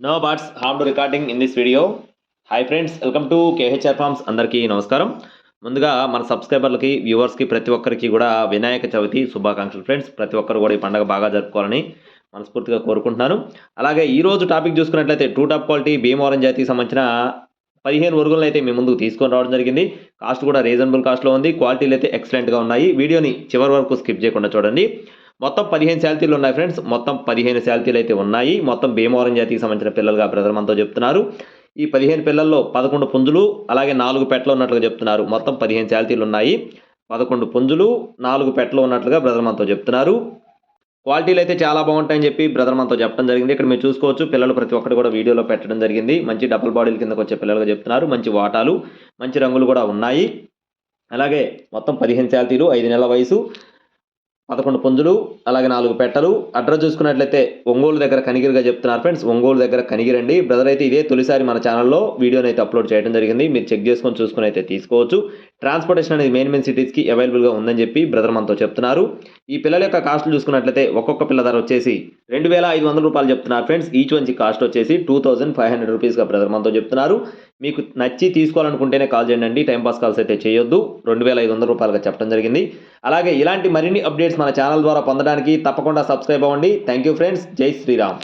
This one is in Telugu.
No buts harm to recording in this video. Hi friends, welcome to KHR farms. అందరికీ నమస్కారం. ముందుగా మన సబ్స్క్రైబర్లకి, వ్యూవర్స్కి ప్రతి ఒక్కరికి కూడా వినాయక చవితి శుభాకాంక్షలు ఫ్రెండ్స్. ప్రతి ఒక్కరు కూడా ఈ పండుగ బాగా జరుపుకోవాలని మనస్ఫూర్తిగా కోరుకుంటున్నాను. అలాగే ఈరోజు టాపిక్ చూసుకున్నట్లయితే టూ టాప్ క్వాలిటీ భీమవరం జాతికి సంబంధించిన 15 వరుగులను అయితే మీ ముందుకు తీసుకొని రావడం జరిగింది. కాస్ట్ కూడా రీజనబుల్ కాస్ట్లో ఉంది. క్వాలిటీలు అయితే ఎక్సలెంట్గా ఉన్నాయి. వీడియోని చివరి వరకు స్కిప్ చేయకుండా చూడండి. మొత్తం 15 శాల్తీలు ఉన్నాయి ఫ్రెండ్స్. మొత్తం 15 శాల్తీలు అయితే ఉన్నాయి. మొత్తం భీమవరం జాతికి సంబంధించిన పిల్లలుగా బ్రదర్ మనతో చెప్తున్నారు. ఈ 15 పిల్లల్లో 11 పుంజులు అలాగే 4 పెట్టలు ఉన్నట్లుగా చెప్తున్నారు. మొత్తం 15 శాల్తీలు ఉన్నాయి. 11 పుంజులు 4 పెట్టలు ఉన్నట్లుగా బ్రదర్ మనతో చెప్తున్నారు. క్వాలిటీలు అయితే చాలా బాగుంటాయని చెప్పి బ్రదర్ మనతో చెప్పడం జరిగింది. ఇక్కడ మీరు చూసుకోవచ్చు, పిల్లలు ప్రతి ఒక్కటి కూడా వీడియోలో పెట్టడం జరిగింది. మంచి డబుల్ బాడీల కిందకు వచ్చే పిల్లలుగా చెప్తున్నారు. మంచి వాటాలు, మంచి రంగులు కూడా ఉన్నాయి. అలాగే మొత్తం 15 శాల్తీలు, 5 నెలల వయసు, 11 పుంజులు అలాగే 4 పెట్టలు. అడ్రస్ చూసుకున్నట్లయితే ఒంగోలు దగ్గర కనిగిరిగా చెప్తున్నారు ఫ్రెండ్స్. ఒంగోలు దగ్గర కనిగిరండి. బ్రదర్ అయితే ఇదే తొలిసారి మన ఛానల్లో వీడియోని అయితే అప్లోడ్ చేయడం జరిగింది. మీరు చెక్ చేసుకొని చూసుకుని అయితే తీసుకోవచ్చు. ట్రాన్స్పోర్టేషన్ అనేది మెయిన్ సిటీస్కి అవైలబుల్గా ఉందని చెప్పి బ్రదర్ మనతో చెప్తున్నారు. ఈ పిల్లల యొక్క కాస్ట్లు చూసుకున్నట్లయితే ఒక్కొక్క పిల్ల ధర వచ్చేసి 2,500 రూపాయలు చెప్తున్నారు ఫ్రెండ్స్. ఈచ్ వన్కి కాస్ట్ వచ్చేసి 2,500 రూపీస్గా బ్రదర్ మనతో చెప్తున్నారు. మీకు నచ్చి తీసుకోవాలనుకుంటేనే కాల్ చేయండి. టైంపాస్ కాల్స్ అయితే చేయొద్దు. 2,500 రూపాయలుగా చెప్పడం జరిగింది. అలాగే ఇలాంటి మరిన్ని అప్డేట్స్ మన ఛానల్ ద్వారా పొందడానికి తప్పకుండా సబ్స్క్రైబ్ అవ్వండి. Thank you friends. జై శ్రీరామ్.